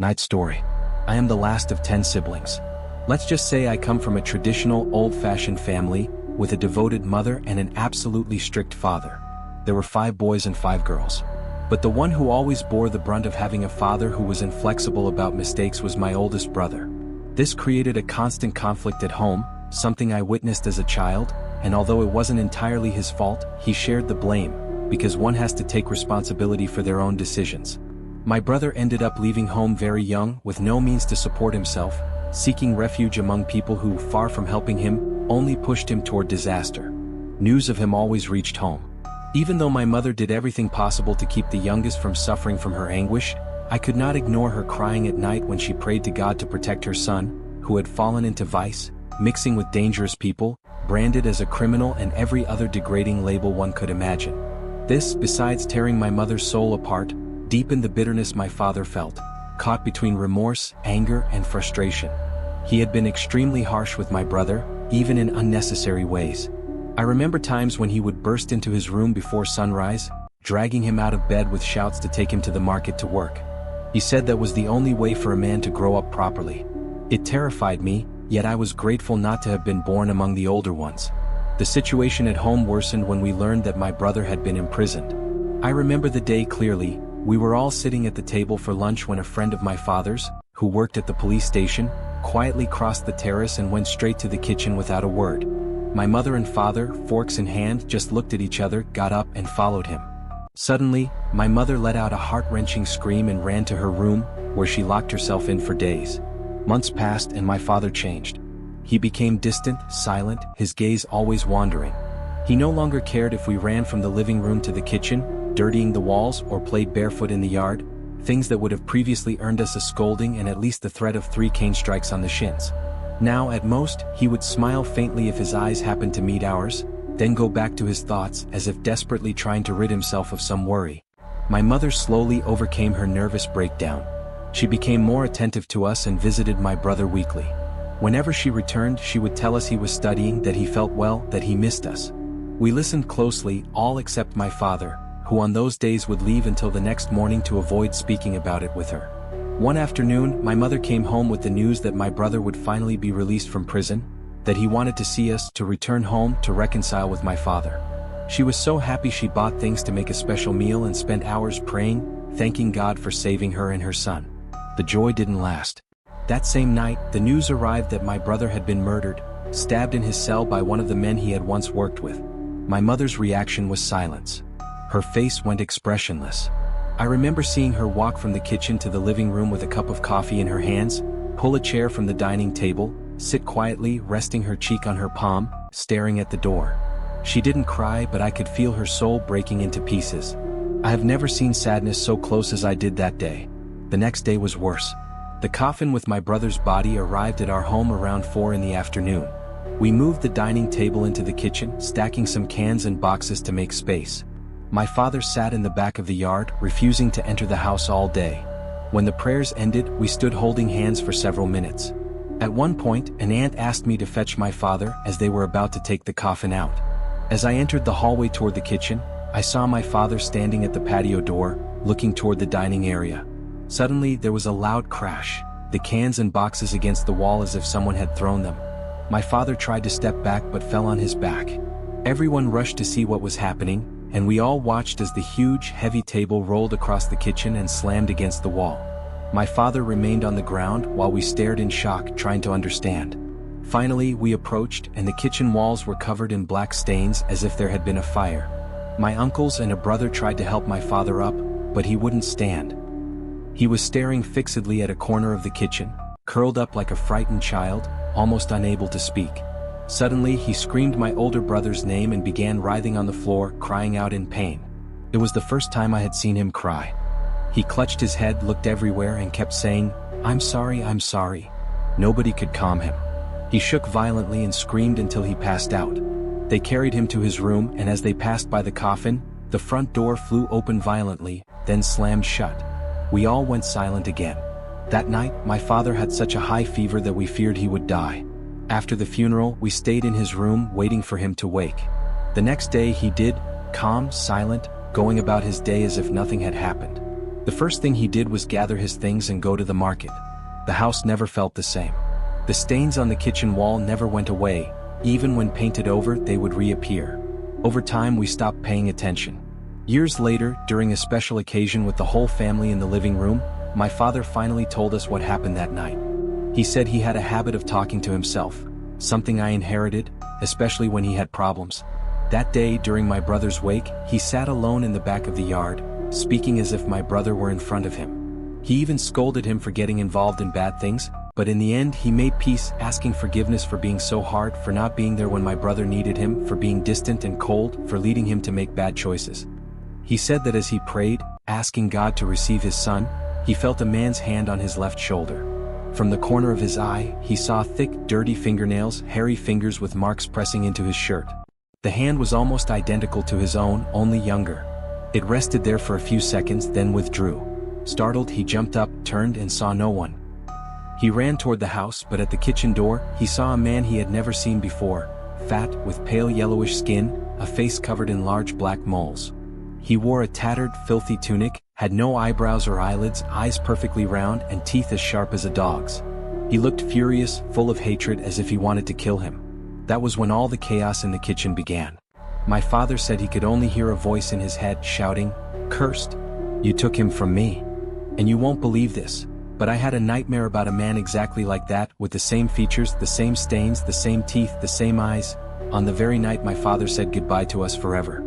Night story. I am the last of 10 siblings. Let's just say I come from a traditional, old-fashioned family, with a devoted mother and an absolutely strict father. There were 5 boys and 5 girls. But the one who always bore the brunt of having a father who was inflexible about mistakes was my oldest brother. This created a constant conflict at home, something I witnessed as a child, and although it wasn't entirely his fault, he shared the blame, because one has to take responsibility for their own decisions. My brother ended up leaving home very young with no means to support himself, seeking refuge among people who, far from helping him, only pushed him toward disaster. News of him always reached home. Even though my mother did everything possible to keep the youngest from suffering from her anguish, I could not ignore her crying at night when she prayed to God to protect her son, who had fallen into vice, mixing with dangerous people, branded as a criminal and every other degrading label one could imagine. This, besides tearing my mother's soul apart, deepened the bitterness my father felt, caught between remorse, anger, and frustration. He had been extremely harsh with my brother, even in unnecessary ways. I remember times when he would burst into his room before sunrise, dragging him out of bed with shouts to take him to the market to work. He said that was the only way for a man to grow up properly. It terrified me, yet I was grateful not to have been born among the older ones. The situation at home worsened when we learned that my brother had been imprisoned. I remember the day clearly. We were all sitting at the table for lunch when a friend of my father's, who worked at the police station, quietly crossed the terrace and went straight to the kitchen without a word. My mother and father, forks in hand, just looked at each other, got up and followed him. Suddenly, my mother let out a heart-wrenching scream and ran to her room, where she locked herself in for days. Months passed and my father changed. He became distant, silent, his gaze always wandering. He no longer cared if we ran from the living room to the kitchen, dirtying the walls, or played barefoot in the yard, things that would have previously earned us a scolding and at least the threat of 3 cane strikes on the shins. Now, at most, he would smile faintly if his eyes happened to meet ours, then go back to his thoughts as if desperately trying to rid himself of some worry. My mother slowly overcame her nervous breakdown. She became more attentive to us and visited my brother weekly. Whenever she returned, she would tell us he was studying, that he felt well, that he missed us. We listened closely, all except my father, who on those days would leave until the next morning to avoid speaking about it with her. One afternoon, my mother came home with the news that my brother would finally be released from prison, that he wanted to see us, to return home, to reconcile with my father. She was so happy she bought things to make a special meal and spent hours praying, thanking God for saving her and her son. The joy didn't last. That same night, the news arrived that my brother had been murdered, stabbed in his cell by one of the men he had once worked with. My mother's reaction was silence. Her face went expressionless. I remember seeing her walk from the kitchen to the living room with a cup of coffee in her hands, pull a chair from the dining table, sit quietly, resting her cheek on her palm, staring at the door. She didn't cry, but I could feel her soul breaking into pieces. I have never seen sadness so close as I did that day. The next day was worse. The coffin with my brother's body arrived at our home around 4 in the afternoon. We moved the dining table into the kitchen, stacking some cans and boxes to make space. My father sat in the back of the yard, refusing to enter the house all day. When the prayers ended, we stood holding hands for several minutes. At one point, an aunt asked me to fetch my father as they were about to take the coffin out. As I entered the hallway toward the kitchen, I saw my father standing at the patio door, looking toward the dining area. Suddenly, there was a loud crash, the cans and boxes against the wall as if someone had thrown them. My father tried to step back but fell on his back. Everyone rushed to see what was happening, and we all watched as the huge, heavy table rolled across the kitchen and slammed against the wall. My father remained on the ground while we stared in shock, trying to understand. Finally, we approached, and the kitchen walls were covered in black stains as if there had been a fire. My uncles and a brother tried to help my father up, but he wouldn't stand. He was staring fixedly at a corner of the kitchen, curled up like a frightened child, almost unable to speak. Suddenly, he screamed my older brother's name and began writhing on the floor, crying out in pain. It was the first time I had seen him cry. He clutched his head, looked everywhere, and kept saying, "I'm sorry, I'm sorry." Nobody could calm him. He shook violently and screamed until he passed out. They carried him to his room, and as they passed by the coffin, the front door flew open violently, then slammed shut. We all went silent again. That night, my father had such a high fever that we feared he would die. After the funeral, we stayed in his room waiting for him to wake. The next day he did, calm, silent, going about his day as if nothing had happened. The first thing he did was gather his things and go to the market. The house never felt the same. The stains on the kitchen wall never went away, even when painted over, they would reappear. Over time, we stopped paying attention. Years later, during a special occasion with the whole family in the living room, my father finally told us what happened that night. He said he had a habit of talking to himself, something I inherited, especially when he had problems. That day, during my brother's wake, he sat alone in the back of the yard, speaking as if my brother were in front of him. He even scolded him for getting involved in bad things, but in the end he made peace, asking forgiveness for being so hard, for not being there when my brother needed him, for being distant and cold, for leading him to make bad choices. He said that as he prayed, asking God to receive his son, he felt a man's hand on his left shoulder. From the corner of his eye, he saw thick, dirty fingernails, hairy fingers with marks pressing into his shirt. The hand was almost identical to his own, only younger. It rested there for a few seconds, then withdrew. Startled, he jumped up, turned, and saw no one. He ran toward the house, but at the kitchen door, he saw a man he had never seen before, fat, with pale yellowish skin, a face covered in large black moles. He wore a tattered, filthy tunic, had no eyebrows or eyelids, eyes perfectly round, and teeth as sharp as a dog's. He looked furious, full of hatred, as if he wanted to kill him. That was when all the chaos in the kitchen began. My father said he could only hear a voice in his head shouting, "Cursed! You took him from me. And you won't believe this, but I had a nightmare about a man exactly like that, with the same features, the same stains, the same teeth, the same eyes, on the very night my father said goodbye to us forever."